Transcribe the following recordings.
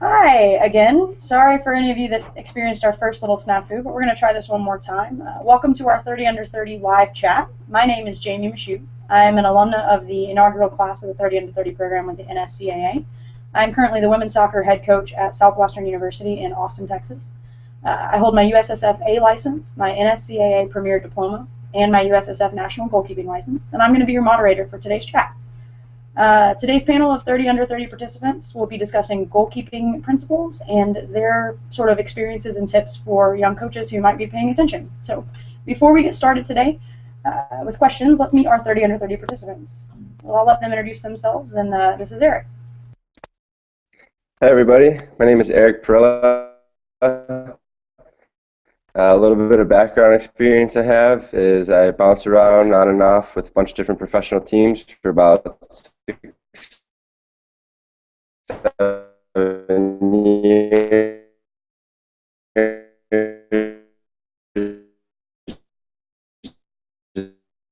Hi again. Sorry for any of you that experienced our first little snafu, but we're going to try this one more time. Welcome to our 30 Under 30 live chat. My name is Jamie Michoud. I am an alumna of the inaugural class of the 30 Under 30 program with the NSCAA. I'm currently the women's soccer head coach at Southwestern University in Austin, Texas. I hold my USSF A license, my NSCAA Premier Diploma, and my USSF National Goalkeeping license, and I'm going to be your moderator for today's chat. Today's panel of 30 Under 30 participants will be discussing goalkeeping principles and their sort of experiences and tips for young coaches who might be paying attention. So before we get started today with questions, let's meet our 30 Under 30 participants. Well, I'll let them introduce themselves, and this is Eric. Hi everybody, my name is Eric Perella. A little bit of background experience I have is I bounce around on and off with a bunch of different professional teams for about 6-7 years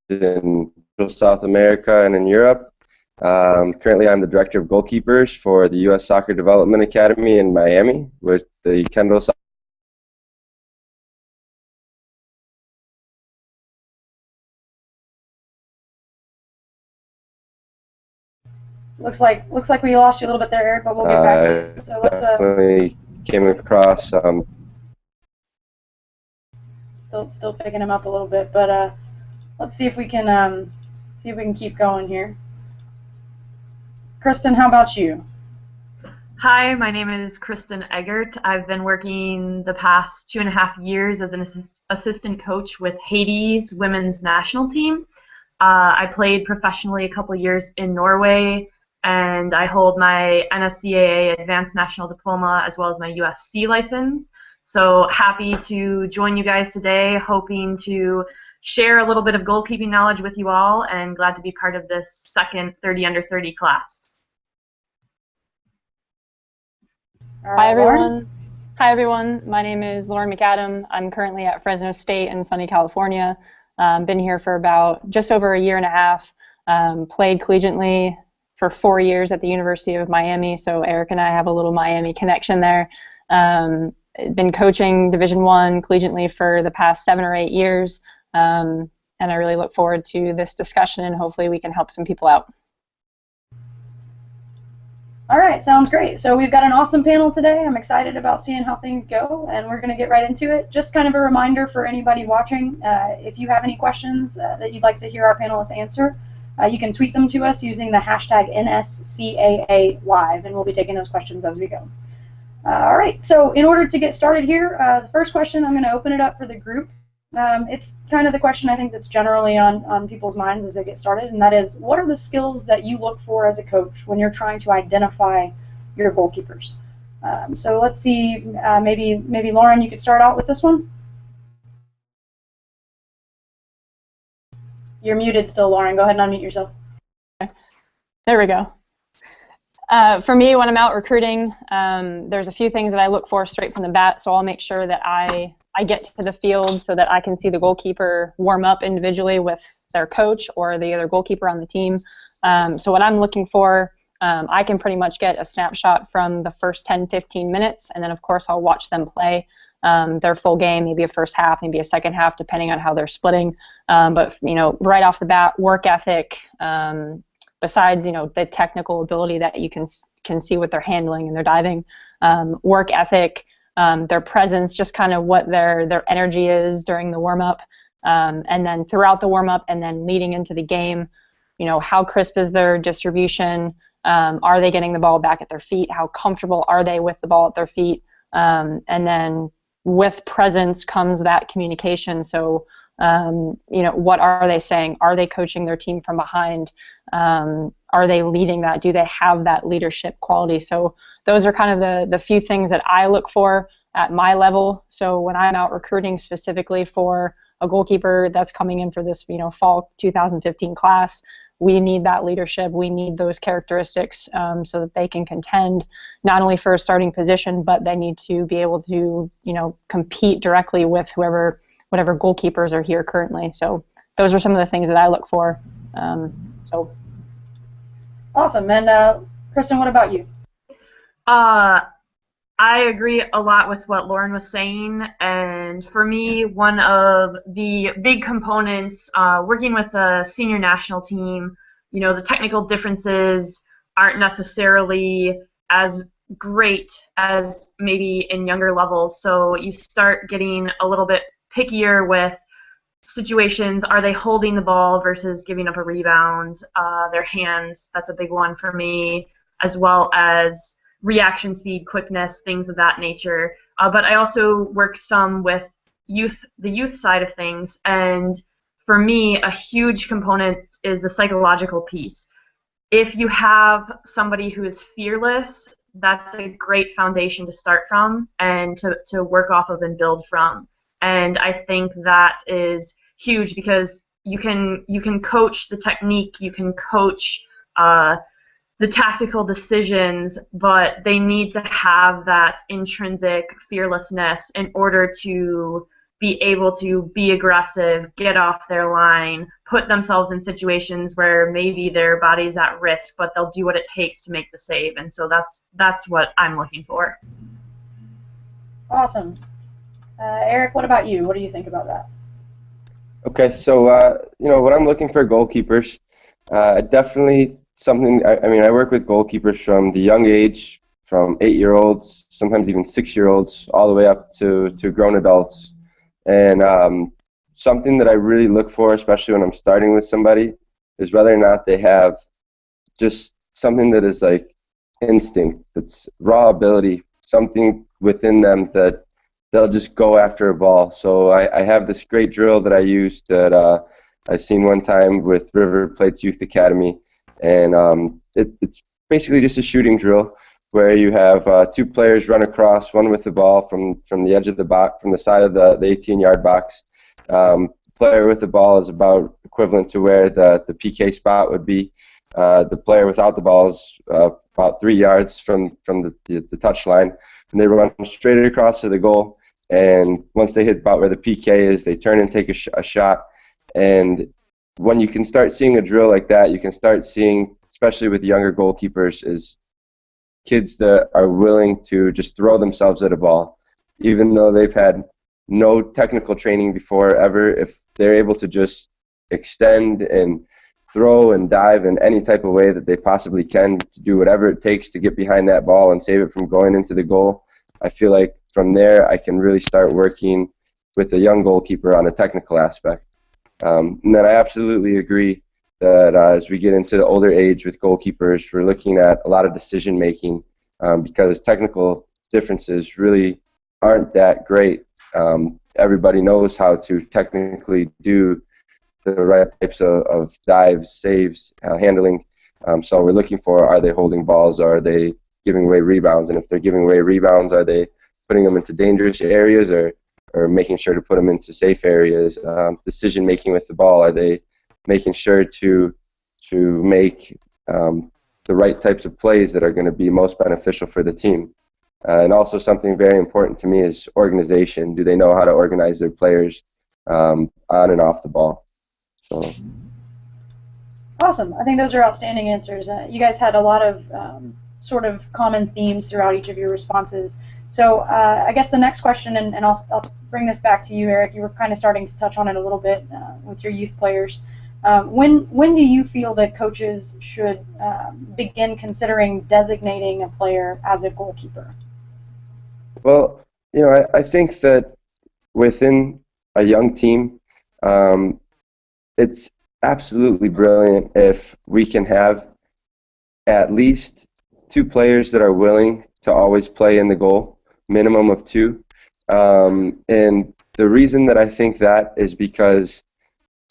in South America and in Europe. Currently I'm the director of goalkeepers for the U.S. Soccer Development Academy in Miami with the Kendall. Looks like we lost you a little bit there, Eric, but we'll get back. So let's definitely came across still picking him up a little bit, but let's see if we can keep going here. Kristen, how about you? Hi, my name is Kristen Eggert. I've been working the past 2.5 years as an assistant coach with Haiti's women's national team. I played professionally a couple years in Norway, and I hold my NSCAA Advanced National Diploma as well as my USC license. So happy to join you guys today, hoping to share a little bit of goalkeeping knowledge with you all, and glad to be part of this second 30 Under 30 class. Hi everyone. Hi everyone. My name is Lauren McAdam. I'm currently at Fresno State in sunny California. Been here for about just over 1.5 years. Played collegiately for 4 years at the University of Miami. So Eric and I have a little Miami connection there. Been coaching Division I collegiately for the past 7 or 8 years. And I really look forward to this discussion, and hopefully we can help some people out. All right, sounds great. So we've got an awesome panel today. I'm excited about seeing how things go, and we're going to get right into it. Just kind of a reminder for anybody watching, if you have any questions that you'd like to hear our panelists answer, you can tweet them to us using the hashtag NSCAALive, and we'll be taking those questions as we go. All right, so in order to get started here, the first question, I'm going to open it up for the group. It's kind of the question I think that's generally on people's minds as they get started, and that is, what are the skills that you look for as a coach when you're trying to identify your goalkeepers? So let's see, maybe Lauren, you could start out with this one. You're muted still, Lauren. Go ahead and unmute yourself. There we go. For me, when I'm out recruiting, there's a few things that I look for straight from the bat, so I'll make sure that I get to the field so that I can see the goalkeeper warm up individually with their coach or the other goalkeeper on the team. So what I'm looking for, I can pretty much get a snapshot from the first 10-15 minutes, and then of course I'll watch them play their full game, maybe a first half, maybe a second half, depending on how they're splitting. But right off the bat, work ethic, besides the technical ability that you can see with their handling and their diving, work ethic, their presence, just kind of what their energy is during the warm-up, and then throughout the warm-up and then leading into the game, how crisp is their distribution, are they getting the ball back at their feet, how comfortable are they with the ball at their feet, and then with presence comes that communication. So what are they saying? Are they coaching their team from behind? Are they leading that? Do they have that leadership quality? So those are kind of the few things that I look for at my level. So when I'm out recruiting specifically for a goalkeeper that's coming in for this fall 2015 class, we need that leadership. We need those characteristics so that they can contend not only for a starting position, but they need to be able to compete directly with whatever goalkeepers are here currently. So those are some of the things that I look for. Awesome. And Kristen, what about you? I agree a lot with what Lauren was saying, and for me, one of the big components working with a senior national team, the technical differences aren't necessarily as great as maybe in younger levels, so you start getting a little bit pickier with situations. Are they holding the ball versus giving up a rebound? Their hands, that's a big one for me, as well as reaction speed, quickness, things of that nature. But I also work some with the youth side of things, and for me, a huge component is the psychological piece. If you have somebody who is fearless, that's a great foundation to start from and to work off of and build from. And I think that is huge because you can coach the technique, you can coach the tactical decisions, but they need to have that intrinsic fearlessness in order to be able to be aggressive, get off their line, put themselves in situations where maybe their body's at risk, but they'll do what it takes to make the save. And so that's what I'm looking for. Awesome. Eric, what about you? What do you think about that? Okay, so when I'm looking for goalkeepers, definitely something. I mean, I work with goalkeepers from the young age, from 8-year-olds, sometimes even 6-year-olds, all the way up to grown adults. And something that I really look for, especially when I'm starting with somebody, is whether or not they have just something that is like instinct, that's raw ability, something within them that they'll just go after a ball. So I have this great drill that I use that I've seen one time with River Plate's Youth Academy, and it's basically just a shooting drill where you have 2 players run across, one with the ball from the edge of the box, from the side of the 18-yard box. Player with the ball is about equivalent to where the PK spot would be. The player without the ball is about 3 yards from the touch line, and they run straight across to the goal. And once they hit about where the PK is, they turn and take a shot. And when you can start seeing a drill like that, you can start seeing, especially with younger goalkeepers, is kids that are willing to just throw themselves at a ball, even though they've had no technical training before ever. If they're able to just extend and throw and dive in any type of way that they possibly can, to do whatever it takes to get behind that ball and save it from going into the goal, I feel like from there I can really start working with a young goalkeeper on a technical aspect. And then I absolutely agree that as we get into the older age with goalkeepers, we're looking at a lot of decision making because technical differences really aren't that great. Everybody knows how to technically do the right types of dives, saves, handling. So we're looking for, are they holding balls, or are they giving away rebounds? And if they're giving away rebounds, are they putting them into dangerous areas, or making sure to put them into safe areas? Decision making with the ball, are they making sure to make the right types of plays that are going to be most beneficial for the team? And also something very important to me is organization. Do they know how to organize their players on and off the ball? So. Awesome. I think those are outstanding answers. You guys had a lot of sort of common themes throughout each of your responses. So I guess the next question, and I'll bring this back to you, Eric. You were kind of starting to touch on it a little bit with your youth players. When do you feel that coaches should begin considering designating a player as a goalkeeper? Well, I think that within a young team, it's absolutely brilliant if we can have at least 2 players that are willing to always play in the goal, minimum of 2. And the reason that I think that is because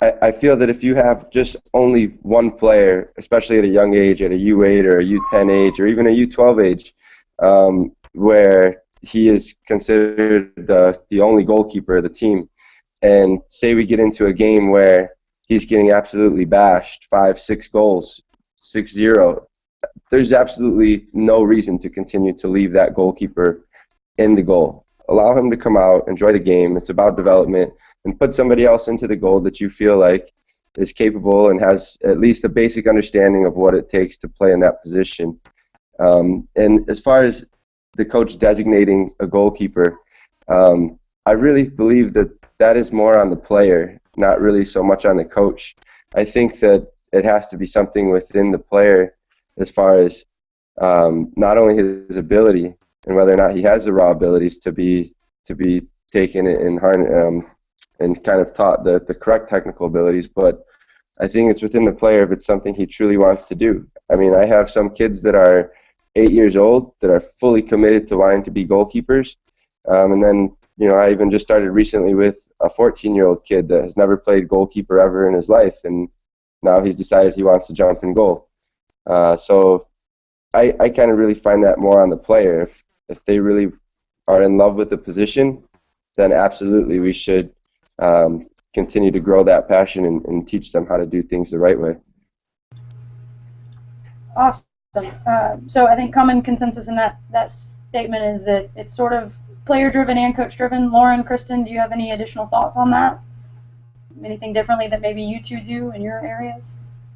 I feel that if you have just only one player, especially at a young age, at a U8 or a U10 age, or even a U12 age, where he is considered the only goalkeeper of the team, and say we get into a game where he's getting absolutely bashed, 5-6 goals, 6-0, there's absolutely no reason to continue to leave that goalkeeper in the goal. Allow him to come out, enjoy the game. It's about development, and put somebody else into the goal that you feel like is capable and has at least a basic understanding of what it takes to play in that position. And as far as the coach designating a goalkeeper, I really believe that that is more on the player, not really so much on the coach. I think that it has to be something within the player as far as not only his ability and whether or not he has the raw abilities to be taken and kind of taught the correct technical abilities, but I think it's within the player if it's something he truly wants to do. I mean, I have some kids that are 8 years old that are fully committed to wanting to be goalkeepers, and then I even just started recently with a 14-year-old kid that has never played goalkeeper ever in his life, and now he's decided he wants to jump in goal. So I kind of really find that more on the player. If they really are in love with the position, then absolutely we should continue to grow that passion and teach them how to do things the right way. Awesome. So I think common consensus in that statement is that it's sort of player-driven and coach-driven. Lauren, Kristen, do you have any additional thoughts on that? Anything differently that maybe you two do in your areas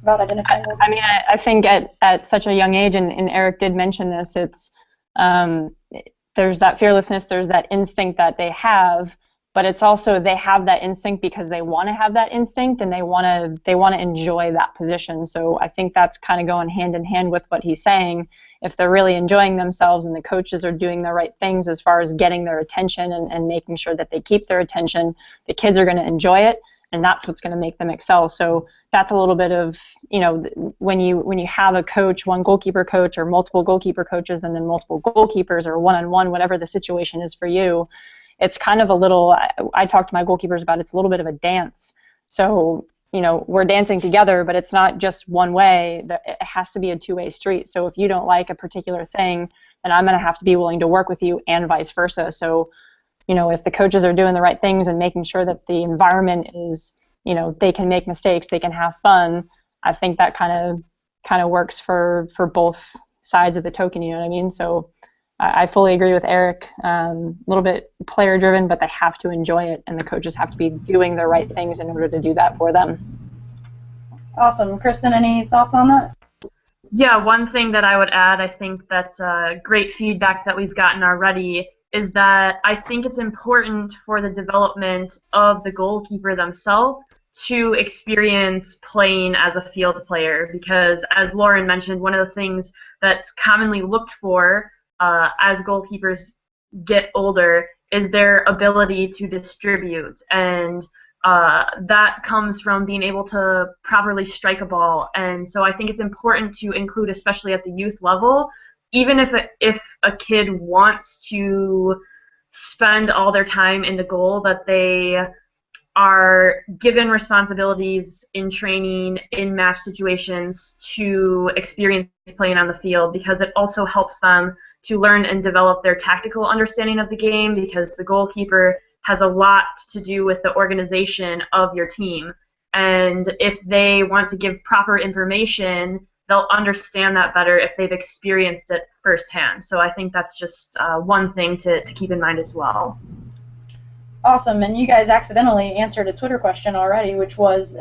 about identifying? I mean, I think at such a young age, and Eric did mention this, it's there's that fearlessness, there's that instinct that they have, but it's also they have that instinct because they want to have that instinct and they want to enjoy that position. So I think that's kind of going hand in hand with what he's saying. If they're really enjoying themselves and the coaches are doing the right things as far as getting their attention and making sure that they keep their attention, the kids are going to enjoy it, and that's what's going to make them excel. So that's a little bit of, when you have a coach, one goalkeeper coach or multiple goalkeeper coaches and then multiple goalkeepers or one-on-one, whatever the situation is for you, it's kind of a little, I talk to my goalkeepers about it's a little bit of a dance. So, we're dancing together, but it's not just one way. It has to be a two-way street. So if you don't like a particular thing, then I'm going to have to be willing to work with you and vice versa. So, if the coaches are doing the right things and making sure that the environment is, they can make mistakes, they can have fun, I think that kind of works for both sides of the token, you know what I mean? So I fully agree with Eric. A little bit player driven, but they have to enjoy it, and the coaches have to be doing the right things in order to do that for them. Awesome. Kristen, any thoughts on that? Yeah, one thing that I would add, I think that's great feedback that we've gotten already, is that I think it's important for the development of the goalkeeper themselves to experience playing as a field player, because as Lauren mentioned, one of the things that's commonly looked for as goalkeepers get older is their ability to distribute, and that comes from being able to properly strike a ball. And so I think it's important to include, especially at the youth level, even if a kid wants to spend all their time in the goal, that they are given responsibilities in training, in match situations, to experience playing on the field, because it also helps them to learn and develop their tactical understanding of the game, because the goalkeeper has a lot to do with the organization of your team. And if they want to give proper information, they'll understand that better if they've experienced it firsthand. So I think that's just one thing to keep in mind as well. Awesome, and you guys accidentally answered a Twitter question already, which was,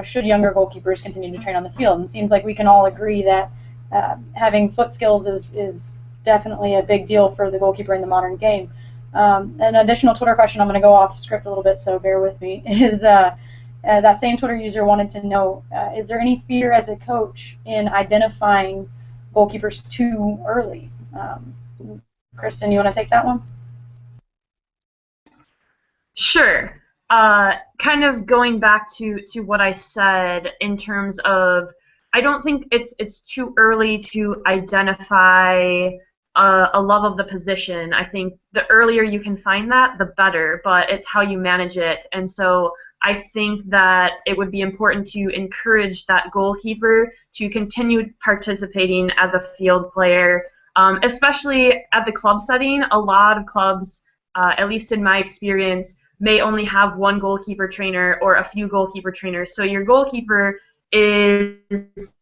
should younger goalkeepers continue to train on the field? And it seems like we can all agree that having foot skills is definitely a big deal for the goalkeeper in the modern game. An additional Twitter question, I'm going to go off script a little bit, so bear with me, is that same Twitter user wanted to know, is there any fear as a coach in identifying goalkeepers too early? Kristen, you want to take that one? Sure. Kind of going back to what I said in terms of, I don't think it's too early to identify a love of the position. I think the earlier you can find that, the better, but it's how you manage it. And so I think that it would be important to encourage that goalkeeper to continue participating as a field player, especially at the club setting. A lot of clubs, at least in my experience, may only have one goalkeeper trainer or a few goalkeeper trainers. So your goalkeeper is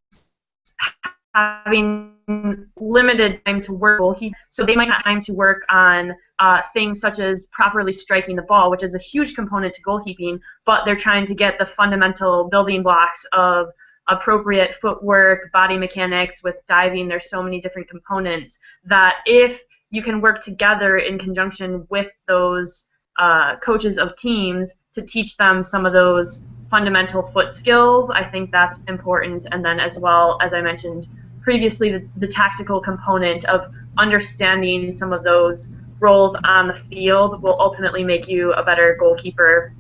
having limited time to work. So they might not have time to work on things such as properly striking the ball, which is a huge component to goalkeeping, but they're trying to get the fundamental building blocks of appropriate footwork, body mechanics. With diving, there's so many different components that if you can work together in conjunction with those coaches of teams to teach them some of those fundamental foot skills. I think that's important. And then as well, as I mentioned previously, the tactical component of understanding some of those roles on the field will ultimately make you a better goalkeeper,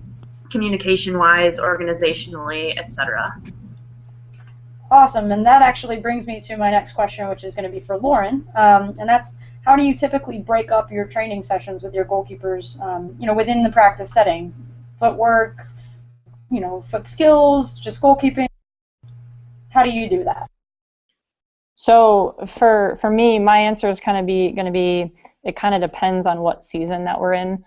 communication-wise, organizationally, etc. Awesome, and that actually brings me to my next question, which is going to be for Lauren, and that's how do you typically break up your training sessions with your goalkeepers, within the practice setting? Footwork, foot skills, just goalkeeping. How do you do that? So for me, my answer is going to be it kind of depends on what season that we're in.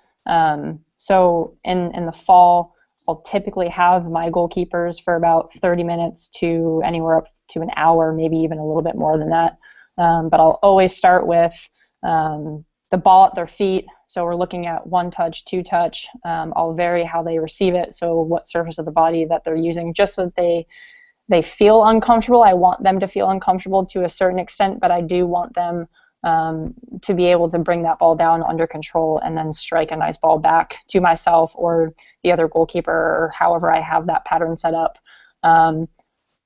So in the fall, I'll typically have my goalkeepers for about 30 minutes to anywhere up to an hour, maybe even a little bit more than that. But I'll always start with the ball at their feet. So we're looking at one touch, two touch. I'll vary how they receive it, so what surface of the body that they're using, just so that they feel uncomfortable. I want them to feel uncomfortable to a certain extent, but I do want them to be able to bring that ball down under control and then strike a nice ball back to myself or the other goalkeeper, or however I have that pattern set up.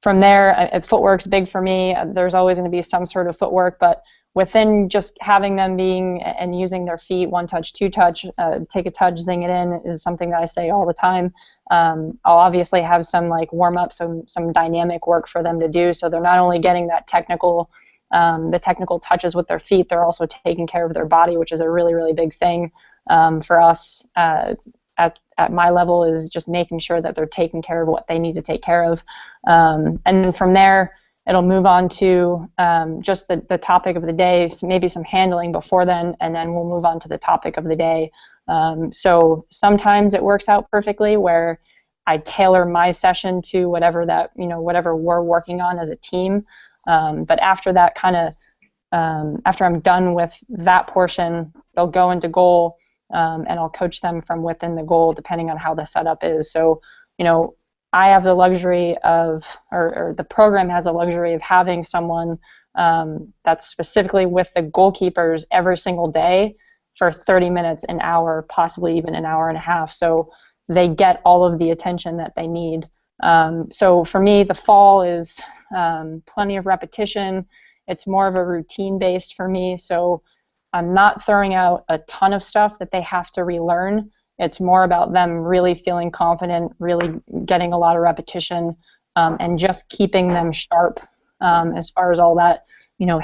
From there, footwork's big for me. There's always going to be some sort of footwork, but within just having them being and using their feet, one touch, two touch, take a touch, zing it in, is something that I say all the time. I'll obviously have some like warm up, some dynamic work for them to do, so they're not only getting that technical, the technical touches with their feet, they're also taking care of their body, which is a really, really big thing for us at my level, is just making sure that they're taking care of what they need to take care of. And then from there, it'll move on to just the topic of the day, so maybe some handling before then, and then we'll move on to the topic of the day. So sometimes it works out perfectly where I tailor my session to whatever whatever we're working on as a team. But after that after I'm done with that portion, they'll go into goal, and I'll coach them from within the goal depending on how the setup is. So, I have the luxury of, or the program has the luxury of having someone that's specifically with the goalkeepers every single day for 30 minutes, an hour, possibly even an hour and a half. So they get all of the attention that they need. So for me, the fall is plenty of repetition. It's more of a routine based for me. So I'm not throwing out a ton of stuff that they have to relearn. It's more about them really feeling confident, really getting a lot of repetition, and just keeping them sharp as far as all that,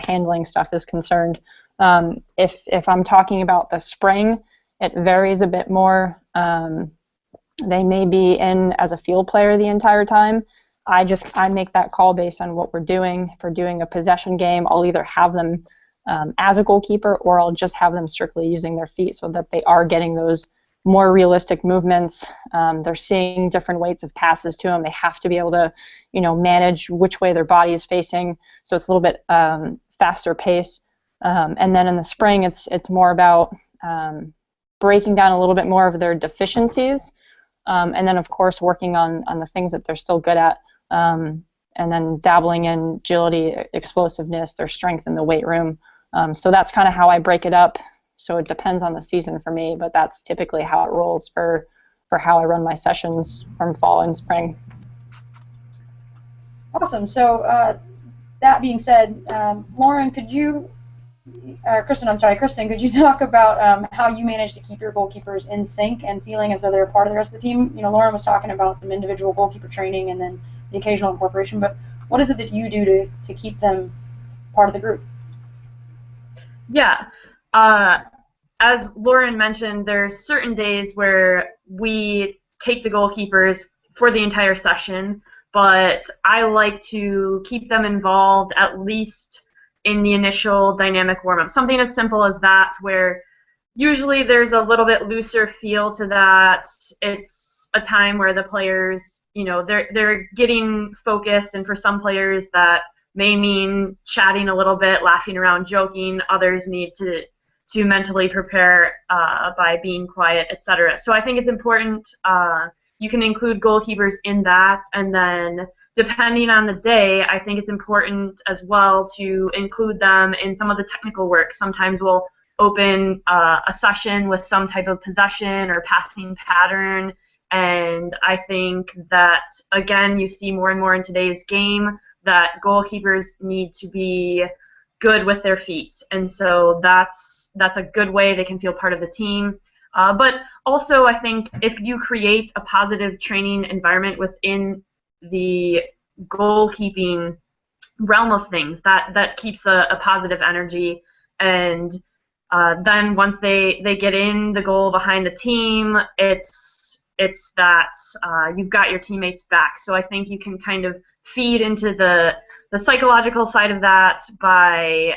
handling stuff is concerned. If I'm talking about the spring, it varies a bit more. They may be in as a field player the entire time. I make that call based on what we're doing. If we're doing a possession game, I'll either have them as a goalkeeper, or I'll just have them strictly using their feet so that they are getting those more realistic movements. They're seeing different weights of passes to them. They have to be able to, manage which way their body is facing. So it's a little bit faster pace. And then in the spring, it's more about breaking down a little bit more of their deficiencies, and then of course working on the things that they're still good at, and then dabbling in agility, explosiveness, their strength in the weight room. So that's kind of how I break it up. So it depends on the season for me, but that's typically how it rolls for how I run my sessions from fall and spring. Awesome. So that being said, Lauren, Kristen, could you talk about how you manage to keep your goalkeepers in sync and feeling as though they're a part of the rest of the team? Lauren was talking about some individual goalkeeper training and then the occasional incorporation, but what is it that you do to keep them part of the group? Yeah. As Lauren mentioned, there's certain days where we take the goalkeepers for the entire session, but I like to keep them involved at least in the initial dynamic warm-up. Something as simple as that, where usually there's a little bit looser feel to that. It's a time where the players, they're getting focused, and for some players that may mean chatting a little bit, laughing around, joking. Others need to mentally prepare by being quiet, etc. So I think it's important. You can include goalkeepers in that, and then depending on the day, I think it's important as well to include them in some of the technical work. Sometimes we'll open a session with some type of possession or passing pattern. And I think that, again, you see more and more in today's game that goalkeepers need to be good with their feet. And so that's a good way they can feel part of the team. But also, I think if you create a positive training environment within the goalkeeping realm of things, that keeps a positive energy. And then once they get in the goal behind the team, it's that you've got your teammates back. So I think you can kind of feed into the psychological side of that by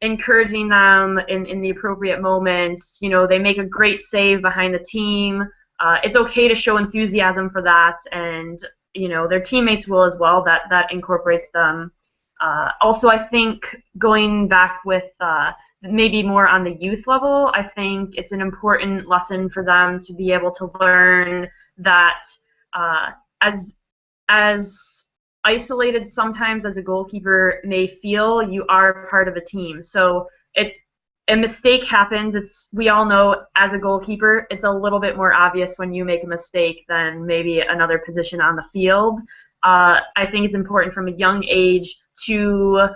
encouraging them in the appropriate moments. You know, they make a great save behind the team. It's okay to show enthusiasm for that, and you know, their teammates will as well. That incorporates them. Also, I think going back with maybe more on the youth level, I think it's an important lesson for them to be able to learn that as isolated sometimes as a goalkeeper may feel, you are part of a team. So a mistake happens. We all know as a goalkeeper, it's a little bit more obvious when you make a mistake than maybe another position on the field. I think it's important from a young age to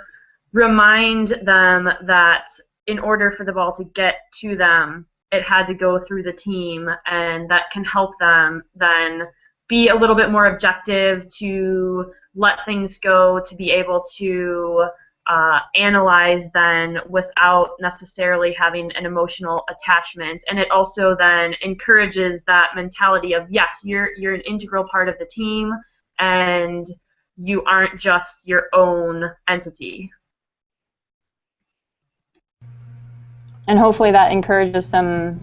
remind them that in order for the ball to get to them, it had to go through the team, and that can help them then be a little bit more objective, to let things go, to be able to analyze then without necessarily having an emotional attachment. And it also then encourages that mentality of, yes, you're an integral part of the team, and you aren't just your own entity. And hopefully that encourages some,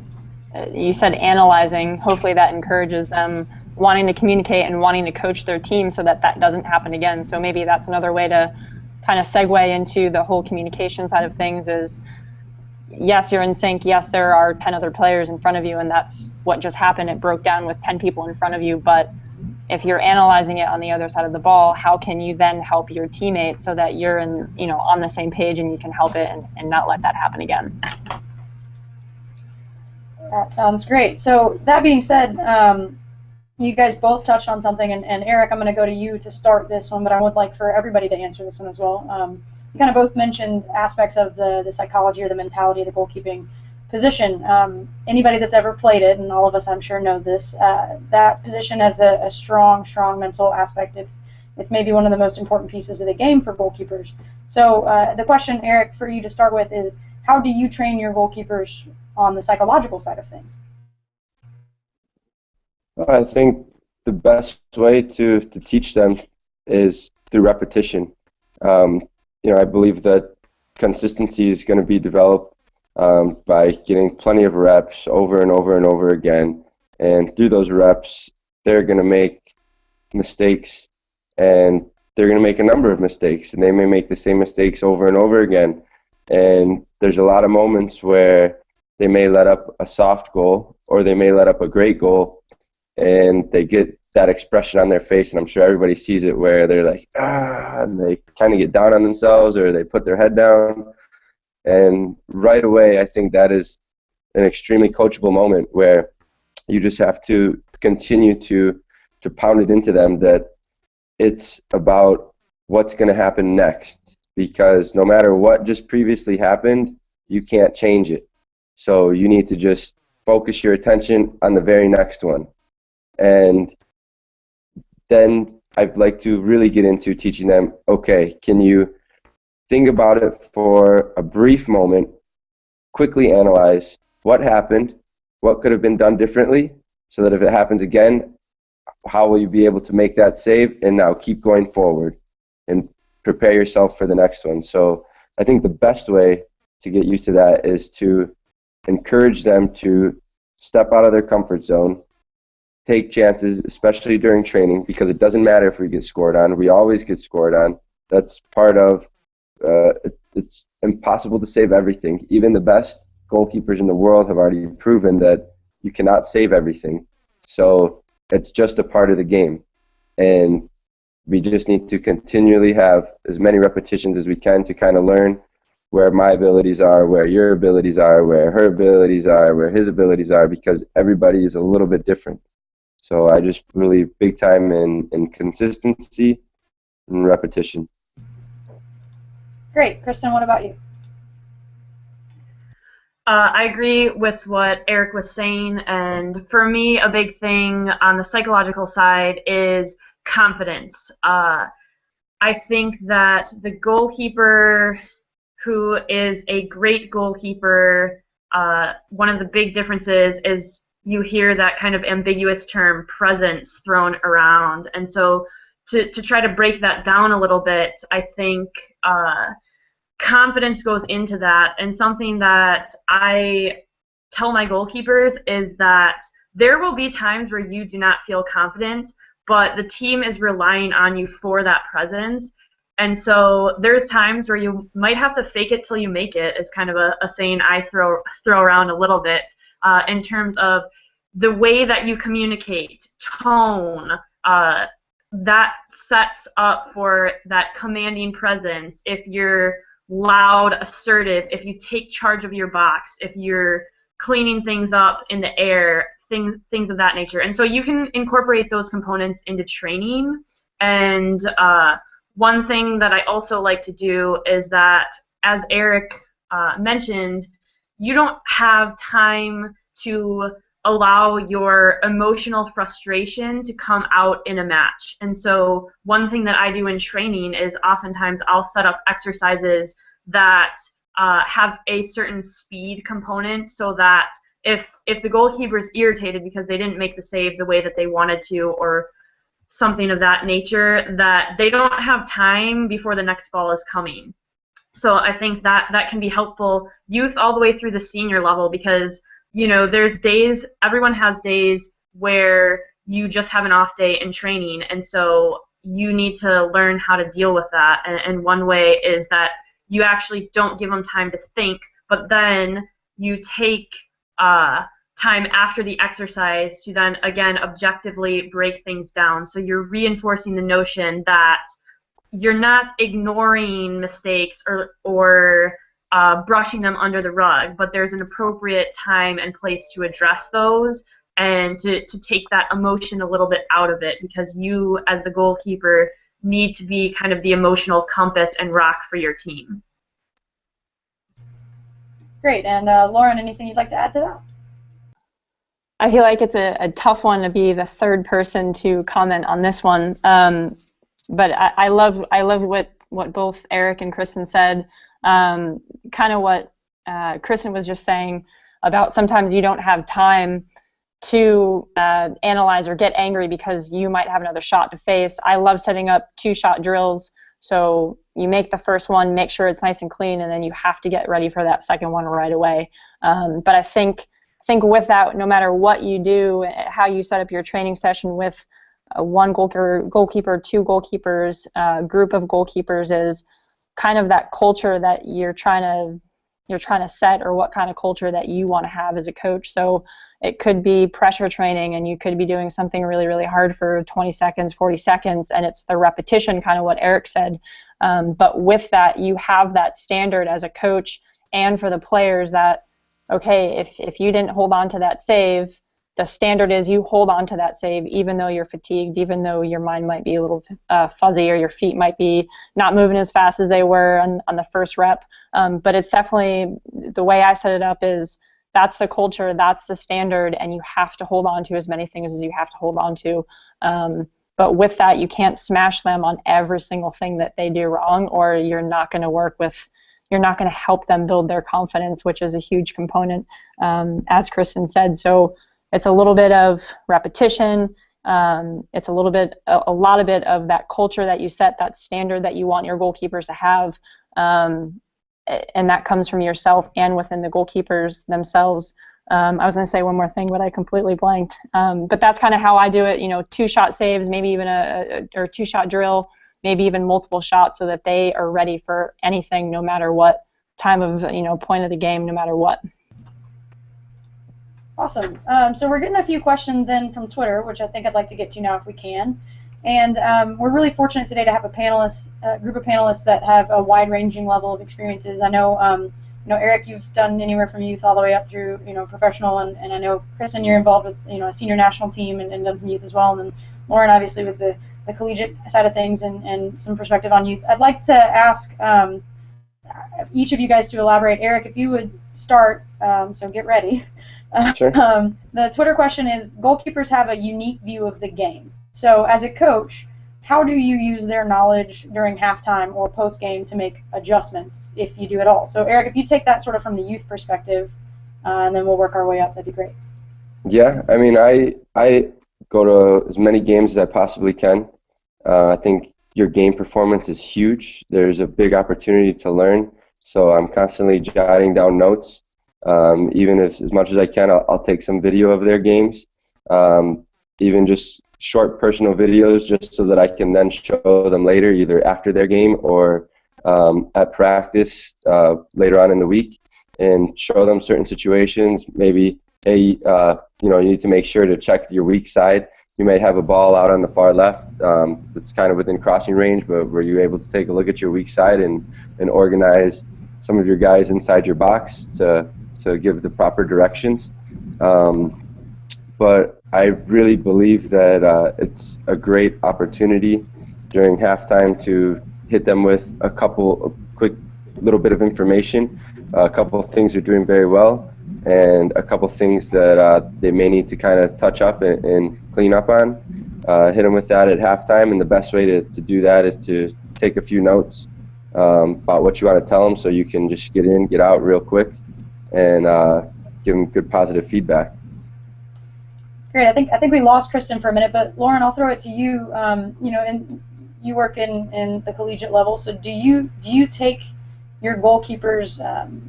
you said analyzing, hopefully that encourages them wanting to communicate and wanting to coach their team so that that doesn't happen again. So maybe that's another way to kind of segue into the whole communication side of things is, yes, you're in sync. Yes, there are 10 other players in front of you, and that's what just happened. It broke down with 10 people in front of you. But if you're analyzing it on the other side of the ball, how can you then help your teammates so that you're on the same page and you can help it and not let that happen again? That sounds great. So that being said, you guys both touched on something, and Eric, I'm going to go to you to start this one, but I would like for everybody to answer this one as well. You kind of both mentioned aspects of the psychology or the mentality of the goalkeeping position. Anybody that's ever played it, and all of us I'm sure know this, that position has a strong mental aspect. It's maybe one of the most important pieces of the game for goalkeepers. So the question, Eric, for you to start with is, how do you train your goalkeepers on the psychological side of things? I think the best way to teach them is through repetition. I believe that consistency is going to be developed by getting plenty of reps over and over and over again. And through those reps, they're going to make mistakes, and they're going to make a number of mistakes, and they may make the same mistakes over and over again. And there's a lot of moments where they may let up a soft goal, or they may let up a great goal, and they get that expression on their face, and I'm sure everybody sees it, where they're like, and they kind of get down on themselves, or they put their head down. And right away, I think that is an extremely coachable moment where you just have to continue to pound it into them that it's about what's going to happen next, because no matter what just previously happened, you can't change it. So you need to just focus your attention on the very next one. And then I'd like to really get into teaching them, okay, can you think about it for a brief moment, quickly analyze what happened, what could have been done differently, so that if it happens again, how will you be able to make that save, and now keep going forward and prepare yourself for the next one. So I think the best way to get used to that is to encourage them to step out of their comfort zone, take chances, especially during training, because it doesn't matter if we get scored on. We always get scored on. That's part of it's impossible to save everything. Even the best goalkeepers in the world have already proven that you cannot save everything. So it's just a part of the game. And we just need to continually have as many repetitions as we can to kind of learn where my abilities are, where your abilities are, where her abilities are, where his abilities are, because everybody is a little bit different. So I just believe big time in consistency and repetition. Great. Kristen, what about you? I agree with what Eric was saying, and for me, a big thing on the psychological side is confidence. I think that the goalkeeper who is a great goalkeeper, one of the big differences is you hear that kind of ambiguous term presence thrown around. And so to try to break that down a little bit, I think confidence goes into that. And something that I tell my goalkeepers is that there will be times where you do not feel confident, but the team is relying on you for that presence. And so there's times where you might have to fake it till you make it, is kind of a saying I throw around a little bit, in terms of the way that you communicate, tone, that sets up for that commanding presence. If you're loud, assertive, if you take charge of your box, if you're cleaning things up in the air, things of that nature. And so you can incorporate those components into training. And one thing that I also like to do is that, as Eric mentioned, you don't have time to allow your emotional frustration to come out in a match. And so one thing that I do in training is oftentimes I'll set up exercises that have a certain speed component, so that if the goalkeeper is irritated because they didn't make the save the way that they wanted to, or something of that nature, that they don't have time before the next ball is coming. So I think that can be helpful, youth all the way through the senior level, because there's days, everyone has days where you just have an off day in training, and so you need to learn how to deal with that. And one way is that you actually don't give them time to think, but then you take time after the exercise to then again objectively break things down. So you're reinforcing the notion that you're not ignoring mistakes or brushing them under the rug, but there's an appropriate time and place to address those, and to take that emotion a little bit out of it, because you as the goalkeeper need to be kind of the emotional compass and rock for your team. Great. And Lauren, anything you'd like to add to that? I feel like it's a tough one to be the third person to comment on this one, but I love what both Eric and Kristen said. Kind of what Kristen was just saying about sometimes you don't have time to analyze or get angry because you might have another shot to face. I love setting up 2-shot drills, so you make the first one, make sure it's nice and clean, and then you have to get ready for that second one right away. But I think with that, no matter what you do, how you set up your training session with one goalkeeper, 2 goalkeepers, group of goalkeepers, is kind of that culture that you're trying to set, or what kind of culture that you want to have as a coach. So it could be pressure training, and you could be doing something really, really hard for 20 seconds, 40 seconds, and it's the repetition, kind of what Eric said. But with that, you have that standard as a coach and for the players that, okay, if you didn't hold on to that save, the standard is you hold on to that save even though you're fatigued, even though your mind might be a little fuzzy, or your feet might be not moving as fast as they were on the first rep. But it's definitely, the way I set it up is, that's the culture, that's the standard, and you have to hold on to as many things as you have to hold on to. But with that, you can't smash them on every single thing that they do wrong, or you're not going to help them build their confidence, which is a huge component, as Kristen said. So it's a little bit of repetition. It's a lot of it of that culture that you set, that standard that you want your goalkeepers to have, and that comes from yourself and within the goalkeepers themselves. I was going to say one more thing, but I completely blanked. But that's kind of how I do it. 2-shot saves, maybe even or 2-shot drill, maybe even multiple shots, so that they are ready for anything, no matter what time of point of the game, no matter what. Awesome. So we're getting a few questions in from Twitter, which I think I'd like to get to now if we can. And we're really fortunate today to have a group of panelists that have a wide-ranging level of experiences. I know, Eric, you've done anywhere from youth all the way up through, professional, and I know, Kristen, you're involved with, a senior national team and done some youth as well, and then Lauren, obviously, with the collegiate side of things and some perspective on youth. I'd like to ask each of you guys to elaborate. Eric, if you would start, so get ready. Sure. The Twitter question is, goalkeepers have a unique view of the game. So as a coach, how do you use their knowledge during halftime or post-game to make adjustments, if you do at all? So Eric, if you take that sort of from the youth perspective, and then we'll work our way up, that'd be great. Yeah, I mean, I go to as many games as I possibly can. I think your game performance is huge. There's a big opportunity to learn, so I'm constantly jotting down notes. Even if, as much as I can, I'll take some video of their games, even just short personal videos, just so that I can then show them later, either after their game or at practice later on in the week, and show them certain situations. Maybe, hey, you need to make sure to check your weak side. You may have a ball out on the far left that's kind of within crossing range, but were you able to take a look at your weak side and organize some of your guys inside your box to give the proper directions? But I really believe that it's a great opportunity during halftime to hit them with a quick little bit of information, a couple of things they're doing very well, and a couple of things that they may need to kind of touch up and clean up on. Hit them with that at halftime, and the best way to do that is to take a few notes about what you want to tell them, so you can just get in, get out real quick, and give them good positive feedback. Great. I think we lost Kristen for a minute, but Lauren, I'll throw it to you. And you work in the collegiate level, so do you take your goalkeepers'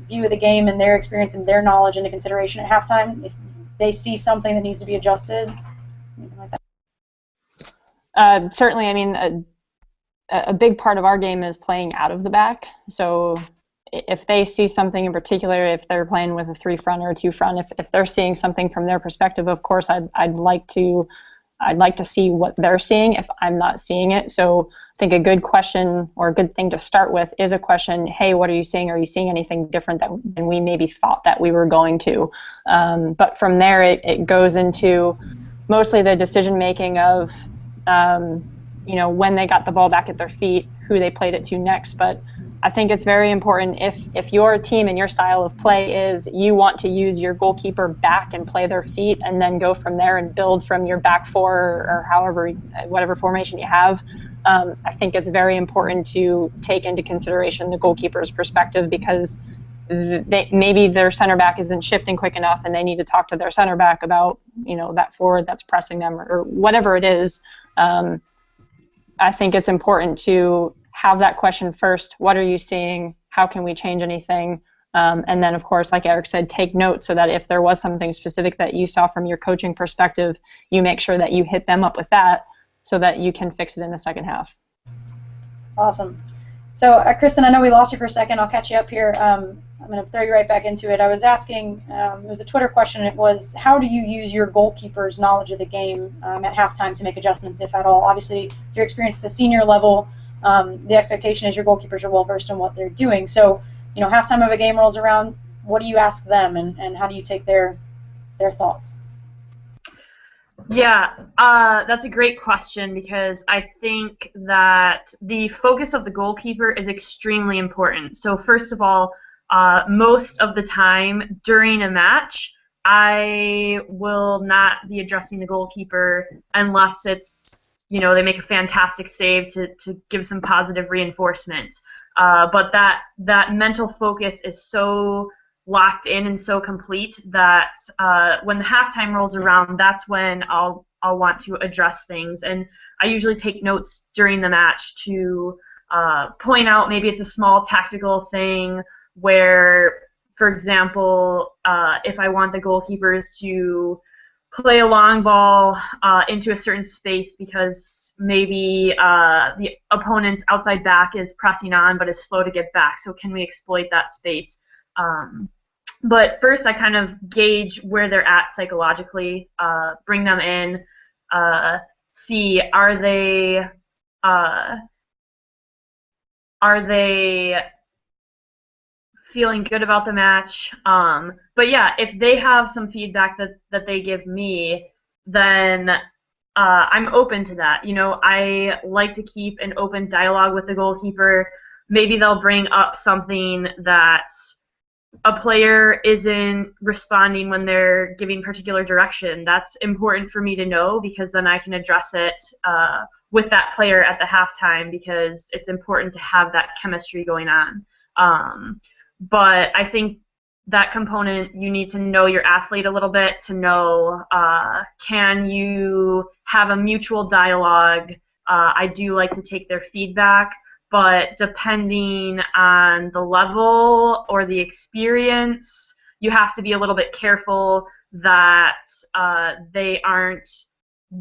view of the game and their experience and their knowledge into consideration at halftime if they see something that needs to be adjusted, anything like that? Certainly. I mean, a big part of our game is playing out of the back. So if they see something in particular, if they're playing with a 3 front or a 2 front, if they're seeing something from their perspective, of course I'd like to see what they're seeing if I'm not seeing it. So I think a good question or a good thing to start with is a question, hey, what are you seeing? Are you seeing anything different than we maybe thought that we were going to? But from there it goes into mostly the decision making of when they got the ball back at their feet, who they played it to next. But I think it's very important if your team and your style of play is you want to use your goalkeeper back and play their feet and then go from there and build from your back 4 or whatever formation you have. I think it's very important to take into consideration the goalkeeper's perspective, because maybe their center back isn't shifting quick enough and they need to talk to their center back about that forward that's pressing them or whatever it is. I think it's important to have that question first. What are you seeing? How can we change anything? And then, of course, like Eric said, take notes so that if there was something specific that you saw from your coaching perspective, you make sure that you hit them up with that so that you can fix it in the second half. Awesome. So, Kristen, I know we lost you for a second. I'll catch you up here. I'm going to throw you right back into it. I was asking, it was a Twitter question. It was, how do you use your goalkeeper's knowledge of the game at halftime to make adjustments, if at all? Obviously, your experience at the senior level, the expectation is your goalkeepers are well versed in what they're doing. So, halftime of a game rolls around. What do you ask them, and how do you take their thoughts? Yeah, that's a great question, because I think that the focus of the goalkeeper is extremely important. So first of all, most of the time during a match, I will not be addressing the goalkeeper unless it's, they make a fantastic save to give some positive reinforcement. But that mental focus is so locked in and so complete that when the halftime rolls around, that's when I'll want to address things. And I usually take notes during the match to point out maybe it's a small tactical thing where, for example, if I want the goalkeepers to play a long ball into a certain space because maybe the opponent's outside back is pressing on but is slow to get back, so can we exploit that space? But first I kind of gauge where they're at psychologically, bring them in, see uh, are they feeling good about the match. But yeah, if they have some feedback that they give me, then I'm open to that. You know, I like to keep an open dialogue with the goalkeeper. Maybe they'll bring up something that a player isn't responding when they're giving particular direction. That's important for me to know, because then I can address it with that player at the halftime, because it's important to have that chemistry going on. But I think that component, you need to know your athlete a little bit to know, can you have a mutual dialogue. I do like to take their feedback, but depending on the level or the experience, you have to be a little bit careful that they aren't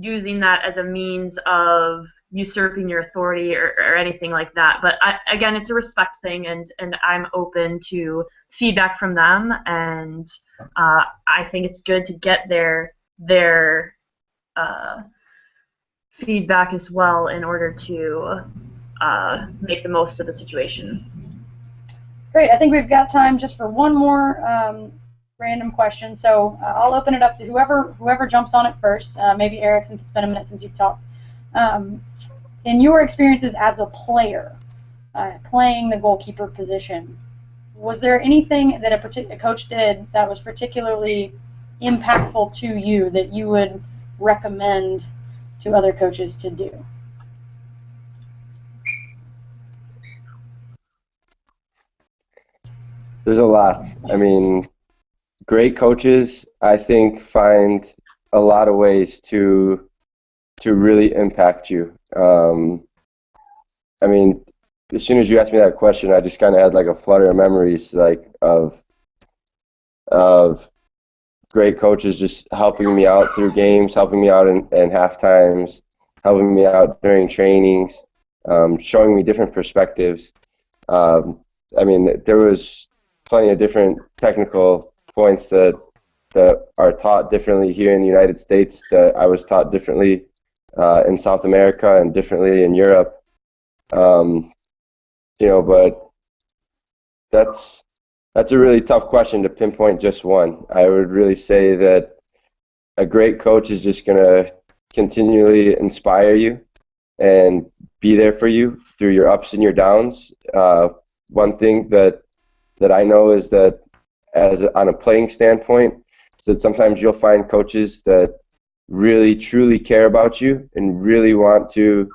using that as a means of usurping your authority or anything like that. But again, it's a respect thing, and I'm open to feedback from them, and I think it's good to get their feedback as well in order to make the most of the situation. Great. I think we've got time just for one more random question. So I'll open it up to whoever jumps on it first. Maybe Eric, since it's been a minute since you've talked. In your experiences as a player, playing the goalkeeper position, was there anything that a coach did that was particularly impactful to you that you would recommend to other coaches to do? There's a lot. I mean, great coaches, I think, find a lot of ways to really impact you. I mean, as soon as you asked me that question, I just kind of had like a flutter of memories, like of great coaches just helping me out through games, helping me out in half times, helping me out during trainings, showing me different perspectives. I mean, there was plenty of different technical points that are taught differently here in the United States that I was taught differently in South America and differently in Europe. You know, but that's a really tough question to pinpoint just one. I would really say that a great coach is just going to continually inspire you and be there for you through your ups and your downs. One thing that I know is that on a playing standpoint, is that sometimes you'll find coaches that really truly care about you and really want to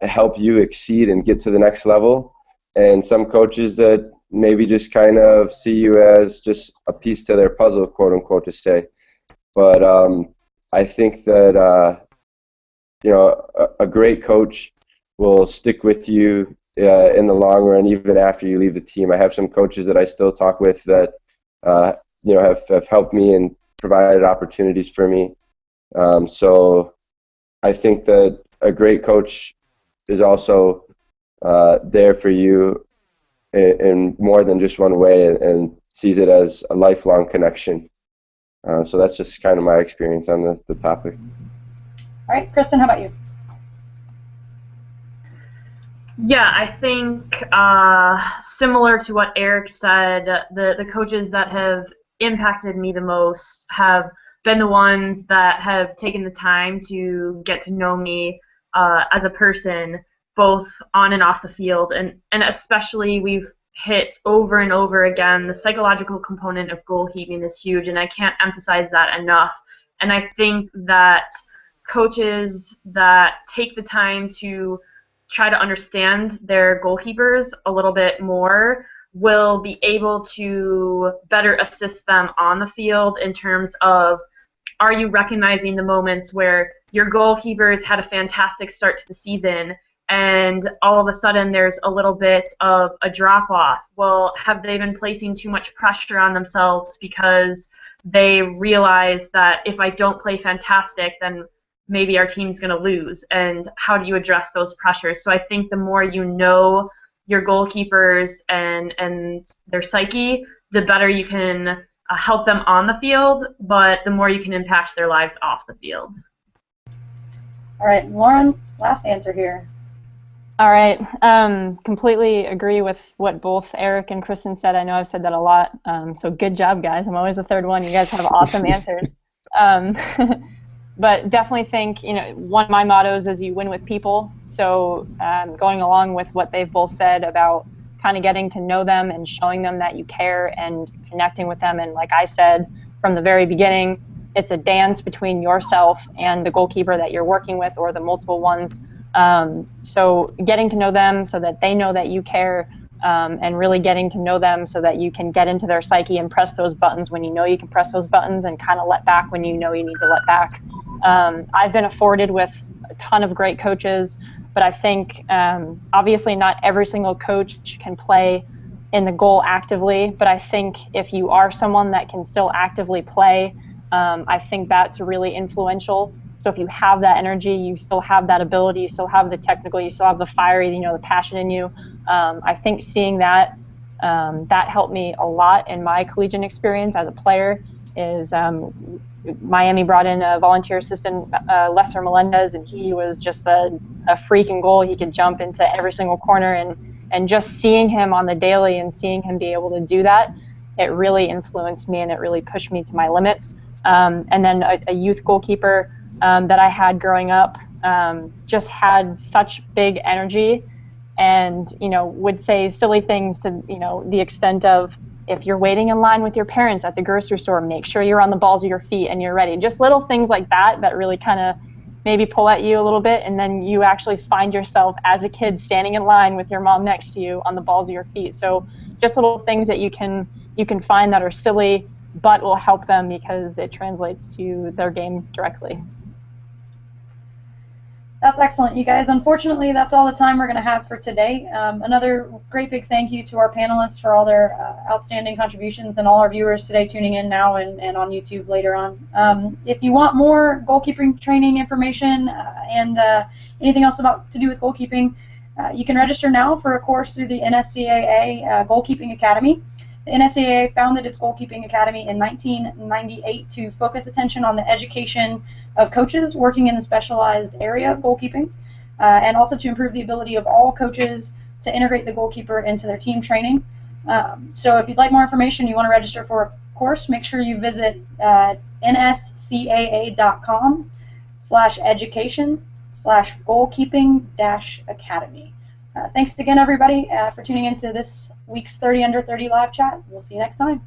help you exceed and get to the next level, and some coaches that maybe just kind of see you as just a piece to their puzzle, quote unquote, to say. But I think that you know, a great coach will stick with you in the long run, even after you leave the team. I have some coaches that I still talk with that you know, have helped me and provided opportunities for me. So I think that a great coach is also there for you in more than just one way, and sees it as a lifelong connection. So that's just kind of my experience on the topic. All right, Kristen, how about you? Yeah, I think similar to what Eric said, the coaches that have impacted me the most have been the ones that have taken the time to get to know me as a person, both on and off the field, and especially we've hit over and over again, the psychological component of goalkeeping is huge, and I can't emphasize that enough. And I think that coaches that take the time to try to understand their goalkeepers a little bit more will be able to better assist them on the field in terms of, are you recognizing the moments where your goalkeepers had a fantastic start to the season and all of a sudden there's a little bit of a drop-off? Well, have they been placing too much pressure on themselves because they realize that if I don't play fantastic, then maybe our team's going to lose? And how do you address those pressures? So I think the more you know your goalkeepers and their psyche, the better you can help them on the field, but the more you can impact their lives off the field. All right, Lauren, last answer here. All right. Completely agree with what both Eric and Kristen said. I know I've said that a lot. So good job, guys. I'm always the third one. You guys have awesome answers. Um, but definitely think, one of my mottos is you win with people. So going along with what they've both said about kind of getting to know them and showing them that you care and connecting with them. And like I said from the very beginning, it's a dance between yourself and the goalkeeper that you're working with or the multiple ones. So getting to know them so that they know that you care, and really getting to know them so that you can get into their psyche and press those buttons when you know you can press those buttons and kind of let back when you know you need to let back. I've been afforded with a ton of great coaches, but I think obviously not every single coach can play in the goal actively, but I think if you are someone that can still actively play, I think that's really influential. So if you have that energy, you still have that ability, you still have the technical, you still have the fire, the passion in you. I think seeing that helped me a lot in my collegiate experience as a player. Is Miami brought in a volunteer assistant, Lesser Melendez, and he was just a freak in goal. He could jump into every single corner, and just seeing him on the daily and seeing him be able to do that, it really influenced me and it really pushed me to my limits. And then a youth goalkeeper that I had growing up just had such big energy and, would say silly things to, the extent of, if you're waiting in line with your parents at the grocery store, make sure you're on the balls of your feet and you're ready. Just little things like that really kind of maybe pull at you a little bit, and then you actually find yourself as a kid standing in line with your mom next to you on the balls of your feet. So just little things that you can find that are silly but will help them because it translates to their game directly. That's excellent, you guys. Unfortunately, that's all the time we're going to have for today. Another great big thank you to our panelists for all their outstanding contributions, and all our viewers today tuning in now and on YouTube later on. If you want more goalkeeping training information and anything else to do with goalkeeping, you can register now for a course through the NSCAA Goalkeeping Academy. The NSCAA founded its Goalkeeping Academy in 1998 to focus attention on the education of coaches working in the specialized area of goalkeeping, and also to improve the ability of all coaches to integrate the goalkeeper into their team training. So if you'd like more information, you want to register for a course, make sure you visit nscaa.com/education/goalkeeping-academy. Thanks again, everybody, for tuning into this week's 30 Under 30 live chat. We'll see you next time.